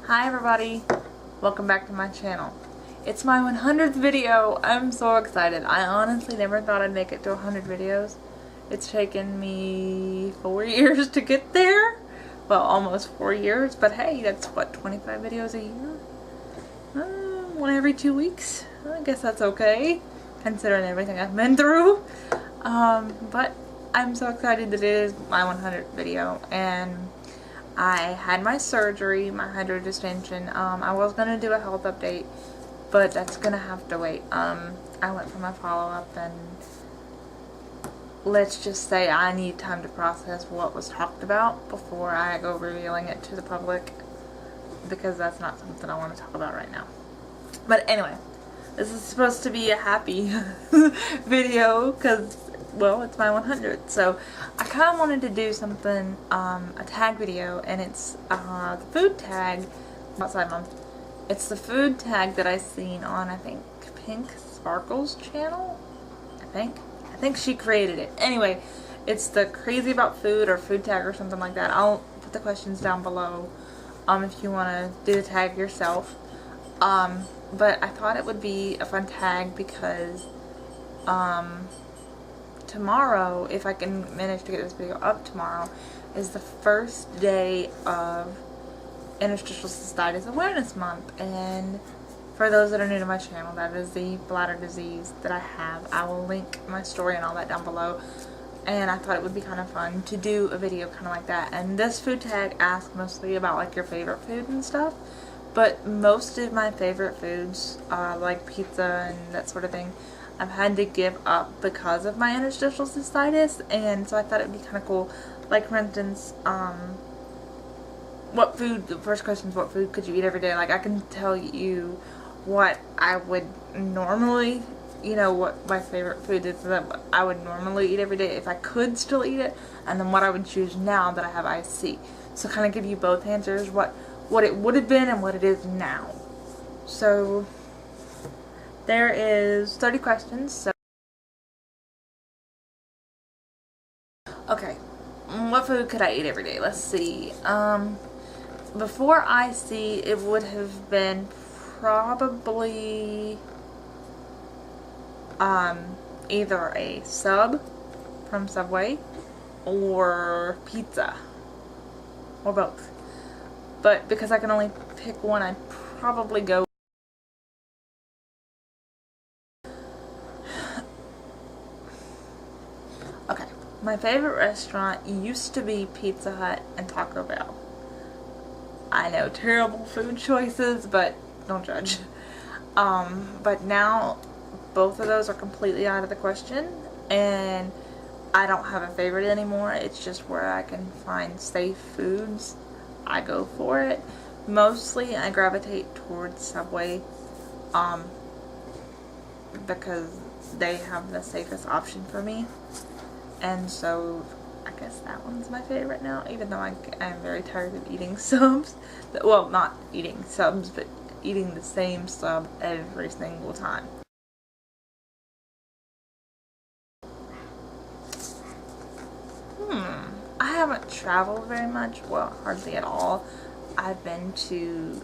Hi everybody, welcome back to my channel. It's my 100th video. I'm so excited. I honestly never thought I'd make it to 100 videos. It's taken me 4 years to get there. Well, almost 4 years, but hey, that's what, 25 videos a year? One every 2 weeks? I guess that's okay, considering everything I've been through. But I'm so excited that it is my 100th video, and I had my surgery, my hydrodistension. I was going to do a health update, but that's going to have to wait. I went for my follow-up, and let's just say I need time to process what was talked about before I go revealing it to the public, because that's not something I want to talk about right now. But anyway, this is supposed to be a happy video, because well, it's my 100th, so I kind of wanted to do something, a tag video, and it's the food tag, outside mom. It's the food tag that I seen on, I think, Pink Sparkle's channel, I think she created it. Anyway, it's the crazy about food or food tag or something like that. I'll put the questions down below, if you want to do the tag yourself. But I thought it would be a fun tag because, tomorrow, if I can manage to get this video up tomorrow, is the first day of Interstitial Cystitis Awareness Month, and for those that are new to my channel, that is the bladder disease that I have. I will link my story and all that down below, and I thought it would be kind of fun to do a video kind of like that. And this food tag asks mostly about like your favorite food and stuff, but most of my favorite foods, like pizza and that sort of thing, I've had to give up because of my interstitial cystitis, and so I thought it would be kind of cool. Like, for instance, what food, the first question is what food could you eat every day? Like, I can tell you what I would normally, you know, what my favorite food is that I would normally eat every day if I could still eat it, and then what I would choose now that I have IC. So kind of give you both answers, what it would have been and what it is now. So there is 30 questions, so okay, what food could I eat every day? Let's see. Before IC, it would have been probably either a sub from Subway or pizza, or both. But because I can only pick one, I'd probably go. Okay, my favorite restaurant used to be Pizza Hut and Taco Bell. I know, terrible food choices, but don't judge. But now both of those are completely out of the question, and I don't have a favorite anymore. It's just where I can find safe foods, I go for it. Mostly I gravitate towards Subway, because they have the safest option for me. And so I guess that one's my favorite now, even though I'm very tired of eating subs. Well, not eating subs, but eating the same sub every single time. I haven't traveled very much, well, hardly at all. I've been to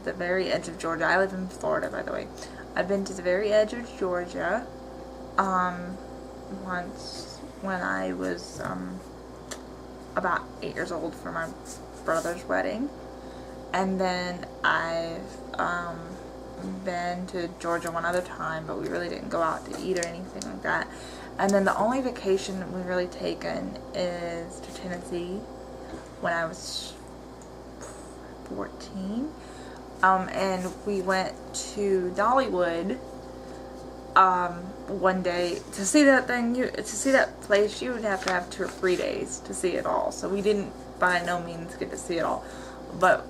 the very edge of Georgia. I live in Florida, by the way. I've been to the very edge of Georgia once when I was about 8 years old for my brother's wedding. And then I've been to Georgia one other time, but we really didn't go out to eat or anything like that. And then the only vacation we've really taken is to Tennessee when I was 14. And we went to Dollywood one day. To see that thing, to see that place, you would have to have 2 or 3 days to see it all. So we didn't by no means get to see it all. But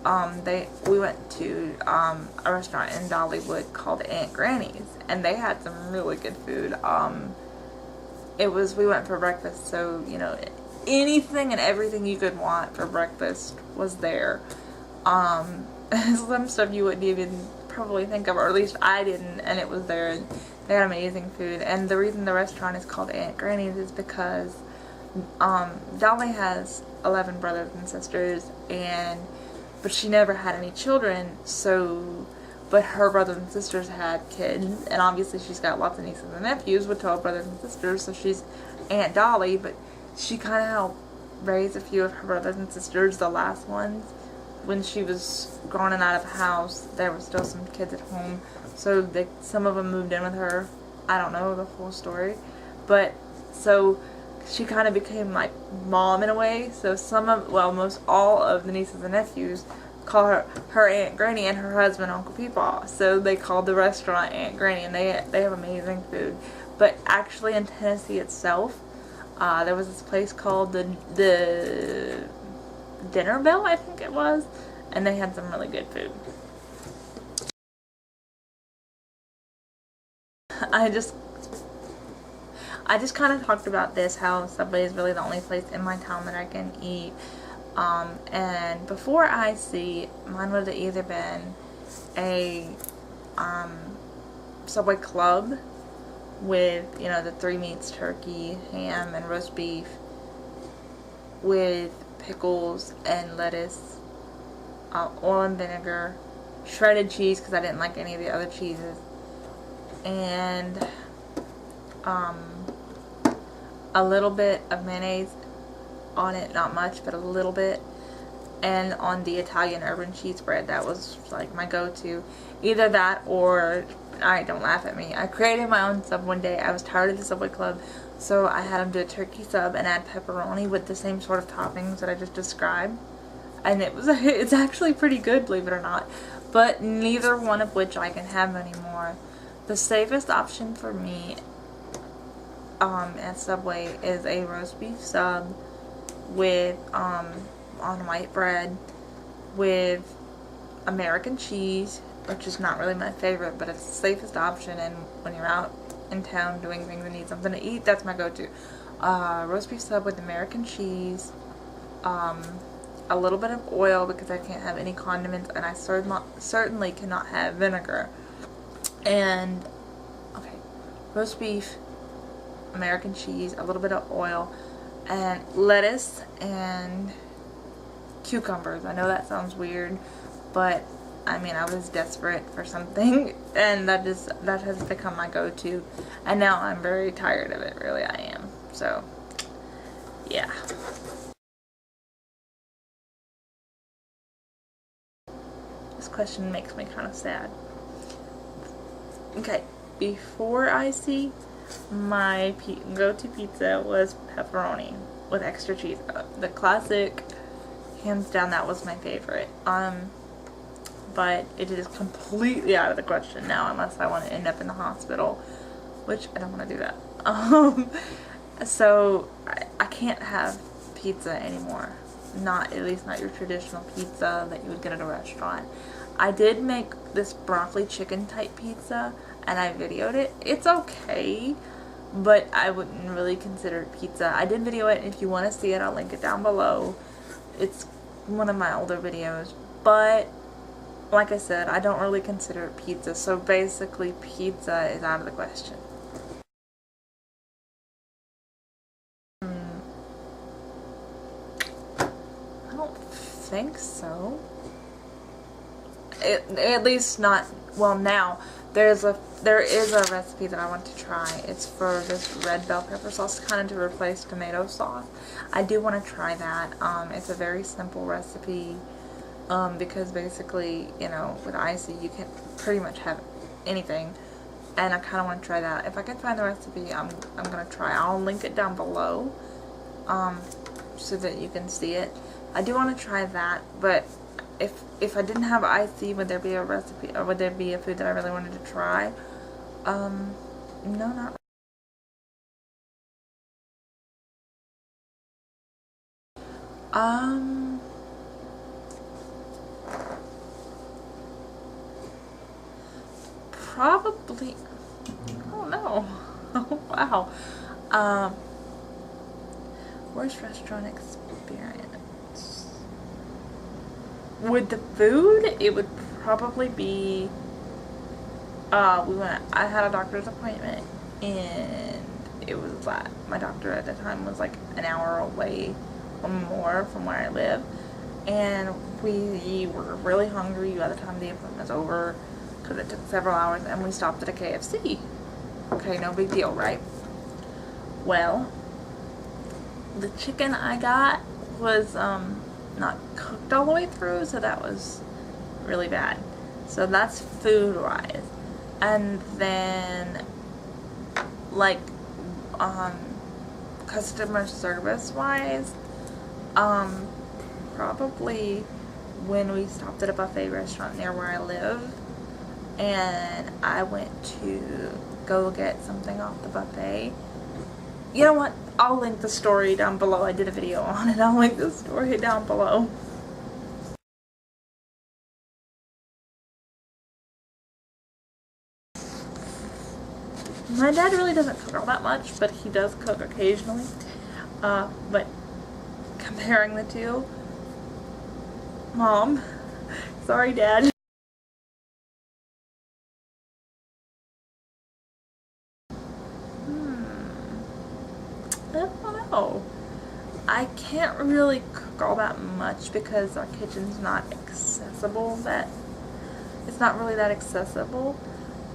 we went to a restaurant in Dollywood called Aunt Granny's, and they had some really good food. We went for breakfast, so you know, anything and everything you could want for breakfast was there. Some stuff you wouldn't even probably think of, or at least I didn't, and it was there. And they had amazing food. And the reason the restaurant is called Aunt Granny's is because Dolly has 11 brothers and sisters, and but she never had any children, so, but her brothers and sisters had kids, and obviously she's got lots of nieces and nephews with 12 brothers and sisters, so she's Aunt Dolly, but she kind of helped raise a few of her brothers and sisters, the last ones. When she was gone and out of the house, there were still some kids at home, so some of them moved in with her. I don't know the whole story, but so she kind of became like mom in a way. So most all of the nieces and nephews call her Aunt Granny, and her husband Uncle Peepaw. So they called the restaurant Aunt Granny, and they have amazing food. But actually in Tennessee itself, there was this place called the Dinner Bell, I think it was, and they had some really good food. I just kind of talked about this, how Subway is really the only place in my town that I can eat. And before IC, mine would have either been a Subway Club with, you know, the 3 meats, turkey, ham, and roast beef, with pickles and lettuce, oil and vinegar, shredded cheese because I didn't like any of the other cheeses, and a little bit of mayonnaise on it, not much, but a little bit, and on the Italian urban cheese bread. That was like my go-to. Either that or, alright, don't laugh at me, I created my own sub one day. I was tired of the Subway Club, so I had them do a turkey sub and add pepperoni with the same sort of toppings that I just described, and it's actually pretty good, believe it or not, but neither one of which I can have anymore. The safest option for me at Subway is a roast beef sub with on white bread with American cheese, which is not really my favorite, but it's the safest option, and when you're out in town doing things and need something to eat, that's my go-to. Roast beef sub with American cheese, a little bit of oil because I can't have any condiments, and I certainly cannot have vinegar. And okay, roast beef, American cheese, a little bit of oil, and lettuce and cucumbers. I know that sounds weird, but I mean, I was desperate for something, and that has become my go-to, and now I'm very tired of it, really I am. So yeah. This question makes me kind of sad. Okay, before IC, my go-to pizza was pepperoni with extra cheese. The classic, hands down, that was my favorite. But it is completely out of the question now, unless I want to end up in the hospital, which I don't want to do that. So I can't have pizza anymore. At least not your traditional pizza that you would get at a restaurant. I did make this broccoli chicken type pizza, and I videoed it. It's okay, but I wouldn't really consider it pizza. I did video it. If you want to see it, I'll link it down below. It's one of my older videos, but like I said, I don't really consider it pizza, so basically pizza is out of the question. I don't think so. At least not, well, now there is a recipe that I want to try. It's for this red bell pepper sauce, kind of to replace tomato sauce. I do want to try that. It's a very simple recipe, because basically, you know, with IC you can pretty much have anything, and I kind of want to try that. If I can find the recipe, I'm gonna try. I'll link it down below, so that you can see it. I do want to try that, but if I didn't have IC, would there be a recipe, or would there be a food that I really wanted to try? No, not probably, oh no, oh wow, worst restaurant experience. With the food, it would probably be, I had a doctor's appointment, and it was like, my doctor at the time was like an hour away or more from where I live, and we were really hungry by the time the appointment was over because it took several hours, and we stopped at a KFC. Okay, no big deal, right? Well, the chicken I got was not cooked all the way through, so that was really bad. So that's food wise. And then like customer service wise, probably when we stopped at a buffet restaurant near where I live and I went to go get something off the buffet. You know what? I'll link the story down below. I did a video on it. I'll link the story down below. My dad really doesn't cook all that much, but he does cook occasionally. But comparing the two, Mom, sorry Dad. I don't know. I can't really cook all that much because our kitchen's not accessible. It's not really that accessible.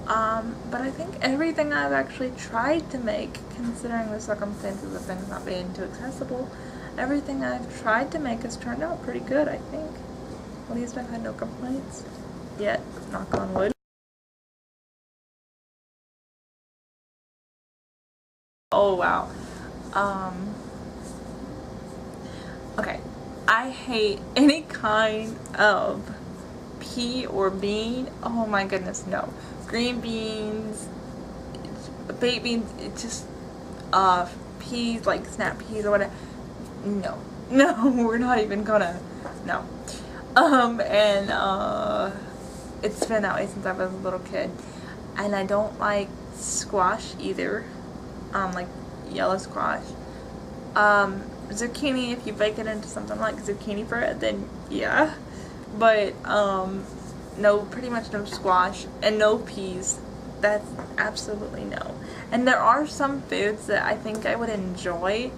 But I think everything I've actually tried to make, considering the circumstances of things not being too accessible, everything I've tried to make has turned out pretty good, I think. At least I've had no complaints yet, knock on wood. Oh wow. Okay. I hate any kind of pea or bean. Oh my goodness, no. Green beans, baked beans, it's just, peas, like snap peas or whatever. No. No, we're not even gonna, no. It's been that way since I was a little kid. And I don't like squash either. Like yellow squash. Zucchini, if you bake it into something like zucchini bread, then yeah. But, no, pretty much no squash and no peas. That's absolutely no. And there are some foods that I think I would enjoy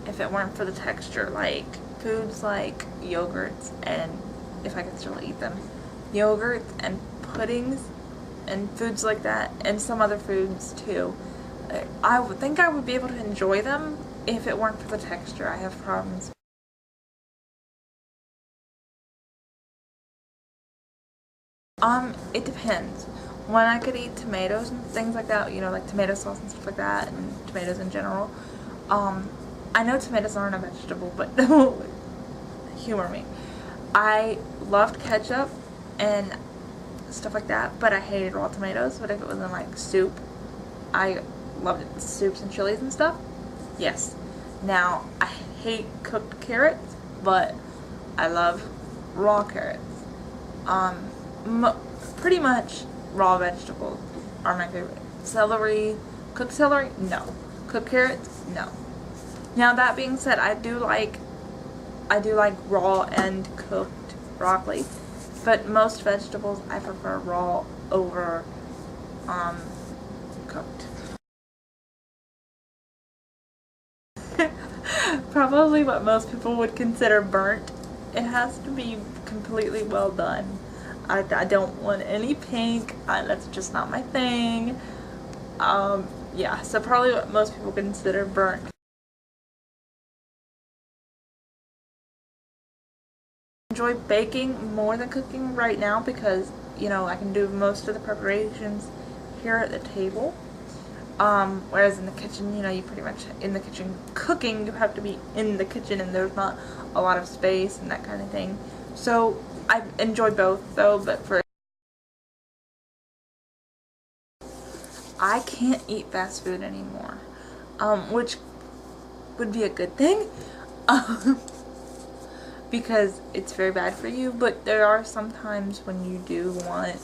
if it weren't for the texture, like foods like yogurts, and if I could still eat them, yogurts and puddings and foods like that, and some other foods too. I would think I would be able to enjoy them if it weren't for the texture. I have problems. It depends. When I could eat tomatoes and things like that, you know, like tomato sauce and stuff like that, and tomatoes in general, I know tomatoes aren't a vegetable, but humor me. I loved ketchup and stuff like that, but I hated raw tomatoes. But if it was in like soup, I loved it. Soups and chilies and stuff, yes. Now, I hate cooked carrots, but I love raw carrots. Pretty much raw vegetables are my favorite. Celery, cooked celery, no. Cooked carrots, no. Now that being said, I do like raw and cooked broccoli, but most vegetables I prefer raw over cooked. Probably what most people would consider burnt. It has to be completely well done. I don't want any pink. That's just not my thing. Yeah, so probably what most people consider burnt. I enjoy baking more than cooking right now because, you know, I can do most of the preparations here at the table. Whereas in the kitchen, you know, you pretty much, in the kitchen cooking, you have to be in the kitchen and there's not a lot of space and that kind of thing. So I enjoy both though, but I can't eat fast food anymore, which would be a good thing, because it's very bad for you, but there are some times when you do want,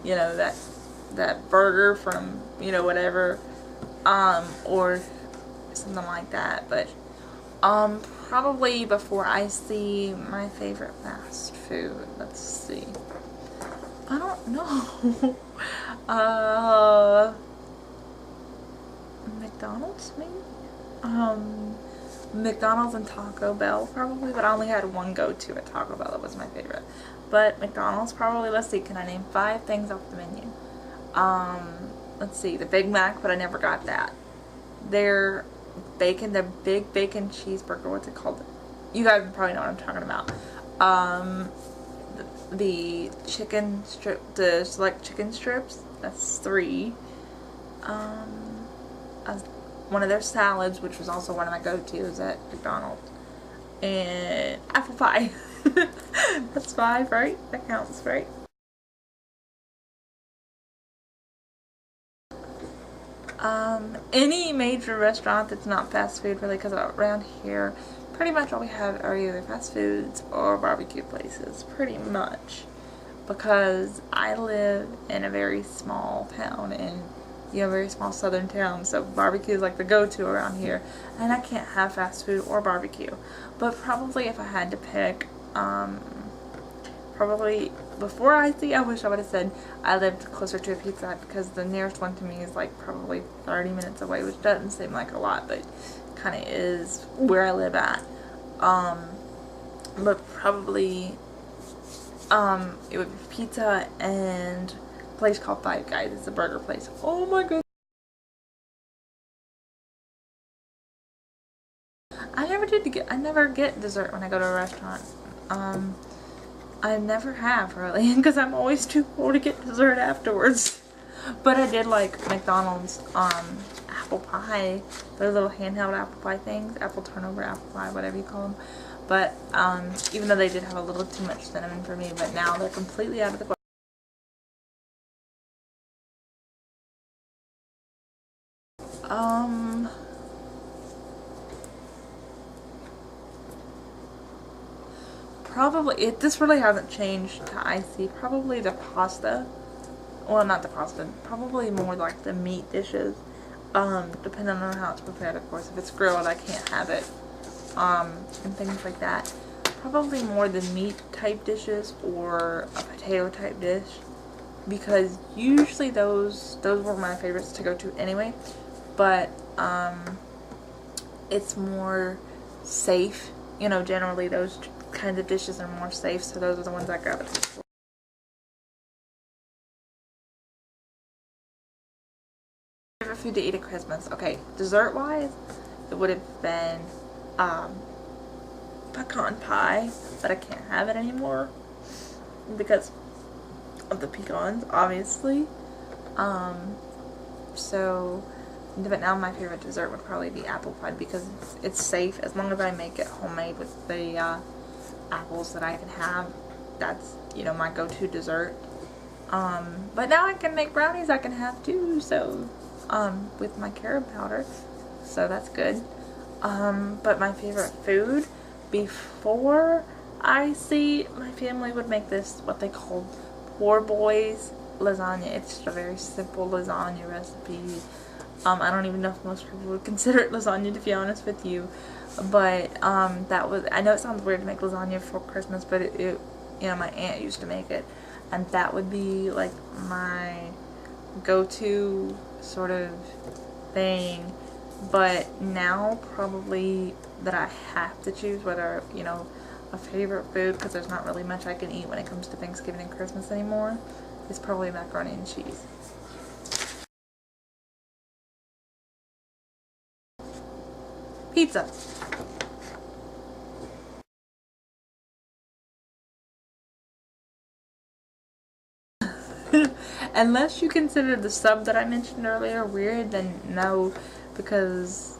you know, that burger from, you know, whatever, or something like that, but, probably before I see my favorite fast food, let's see, I don't know, McDonald's maybe? McDonald's and Taco Bell probably, but I only had one go-to at Taco Bell. It was my favorite. But McDonald's probably. Let's see, can I name 5 things off the menu? Let's see, the Big Mac, but I never got that. Their the big bacon cheeseburger, what's it called? You guys probably know what I'm talking about. The chicken strip, the select chicken strips, that's 3. One of their salads, which was also one of my go-tos at McDonald's. And apple pie. That's 5, right? That counts, right? Any major restaurant that's not fast food, really, because around here, pretty much all we have are either fast foods or barbecue places, pretty much. Because I live in a very small town, and very small southern town, so barbecue is like the go-to around here, and I can't have fast food or barbecue. But probably if I had to pick, probably before I wish I would have said I lived closer to a Pizza Hut, because the nearest one to me is like probably 30 minutes away, which doesn't seem like a lot, but kind of is where I live at. But probably it would be Pizza Hut and a place called Five Guys. It's a burger place. Oh my god. I never get dessert when I go to a restaurant. I never have, really, because I'm always too full to get dessert afterwards. But I did like McDonald's apple pie, those little handheld apple pie things, apple turnover apple pie, whatever you call them. But even though they did have a little too much cinnamon for me, but now they're completely out of the question. Probably, this really hasn't changed to icy. Probably the pasta. Well, not the pasta. Probably more like the meat dishes. Depending on how it's prepared, of course. If it's grilled, I can't have it. And things like that. Probably more the meat type dishes or a potato type dish. Because usually those were my favorites to go to anyway. But, it's more safe. Generally those kinds of dishes are more safe, so those are the ones I gravitate for. Favorite food to eat at Christmas? Okay, dessert wise, it would have been pecan pie, but I can't have it anymore because of the pecans, obviously. But now my favorite dessert would probably be apple pie, because it's safe as long as I make it homemade with the apples that I can have. That's my go-to dessert. But now I can make brownies I can have too, so with my carob powder, so that's good. But my favorite food before icy, my family would make this, what they call poor boys lasagna. It's just a very simple lasagna recipe. I don't even know if most people would consider it lasagna, to be honest with you. But that was, I know it sounds weird to make lasagna for Christmas, but it my aunt used to make it, and that would be like my go-to sort of thing. But now probably that I have to choose whether a favorite food, because there's not really much I can eat when it comes to Thanksgiving and Christmas anymore, is probably macaroni and cheese. Pizza. Unless you consider the sub that I mentioned earlier weird, then no, because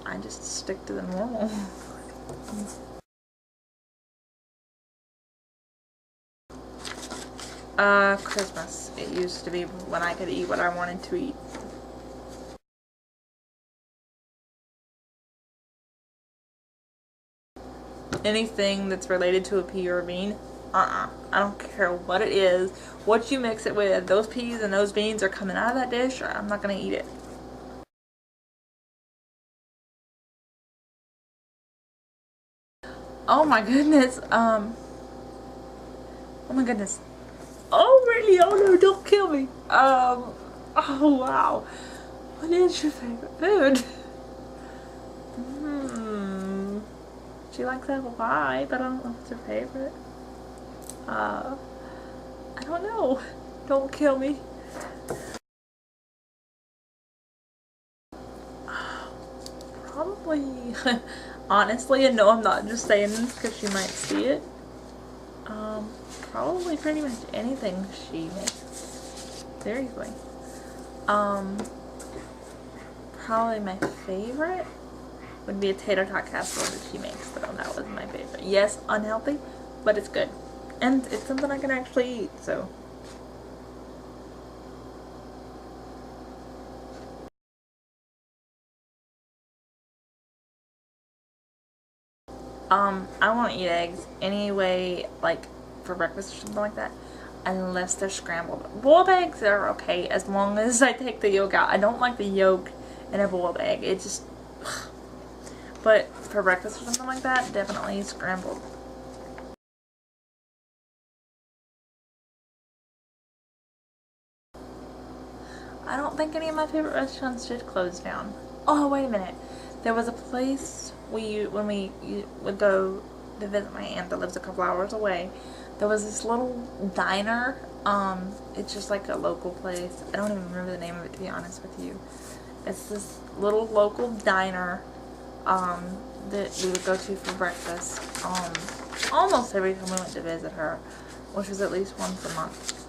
I just stick to the normal. Christmas. It used to be when I could eat what I wanted to eat. Anything that's related to a pea or a bean, I don't care what it is, what you mix it with, those peas and those beans are coming out of that dish, I'm not gonna eat it. Oh my goodness, oh my goodness. Oh really? Oh no, don't kill me. Oh wow. What is your favorite food? she likes apple pie, but I don't know if it's her favorite. I don't know. Don't kill me. Probably, honestly, and no, I'm not just saying this because she might see it. Probably pretty much anything she makes. Seriously. Probably my favorite would be a tater tot casserole that she makes, though. That was my favorite. Yes, unhealthy, but it's good. And it's something I can actually eat, so. I won't eat eggs anyway, like for breakfast or something like that, unless they're scrambled. Boiled eggs are okay as long as I take the yolk out. I don't like the yolk in a boiled egg. It just, ugh. But for breakfast or something like that, definitely scrambled. I don't think any of my favorite restaurants did close down. Oh, wait a minute. There was a place when we would go to visit my aunt that lives a couple hours away. There was this little diner. It's just like a local place. I don't even remember the name of it, to be honest with you. It's this little local diner that we would go to for breakfast almost every time we went to visit her, which was at least once a month.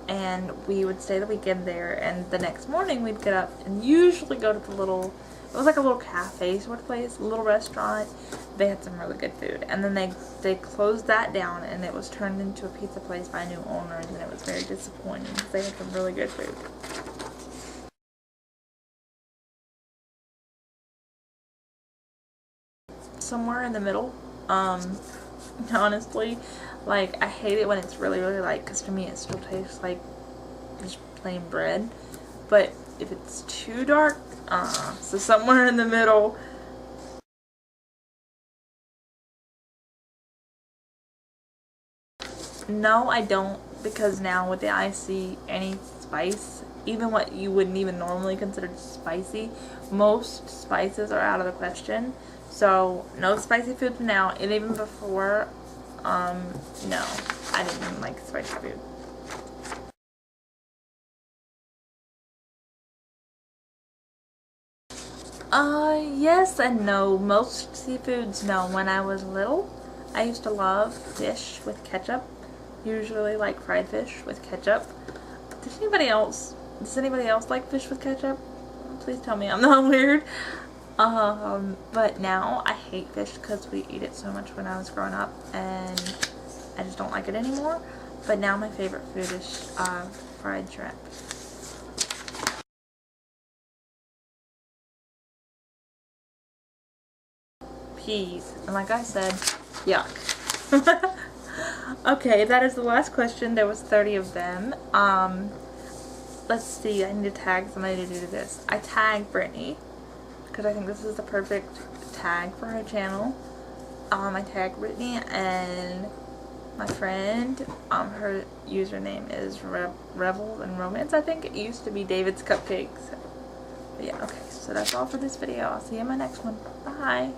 And we would stay the weekend there, and the next morning we'd get up and usually go to the little, it was like a little cafe sort of place, a little restaurant. They had some really good food, and then they closed that down, and it was turned into a pizza place by new owners, and it was very disappointing because they had some really good food. Somewhere in the middle, honestly. Like, I hate it when it's really, really light, because to me it still tastes like just plain bread. But if it's too dark, so somewhere in the middle. No, I don't, because now with the IC, any spice, even what you wouldn't even normally consider spicy, most spices are out of the question. So, no spicy food now, and even before, no, I didn't even like spicy food. Yes and no. Most seafoods, no. When I was little, I used to love fish with ketchup. Usually like fried fish with ketchup. Does anybody else like fish with ketchup? Please tell me I'm not weird. But now I hate fish because we eat it so much when I was growing up, and I just don't like it anymore. But now my favorite food is fried shrimp. Peas. And like I said, yuck. Okay, that is the last question. There was 30 of them. Let's see, I need to tag somebody to do this. I tagged Brittany because I think this is the perfect tag for her channel. I tagged Brittany and my friend. Her username is Revels and Romance. I think it used to be David's Cupcakes. But yeah, okay, so that's all for this video. I'll see you in my next one. Bye.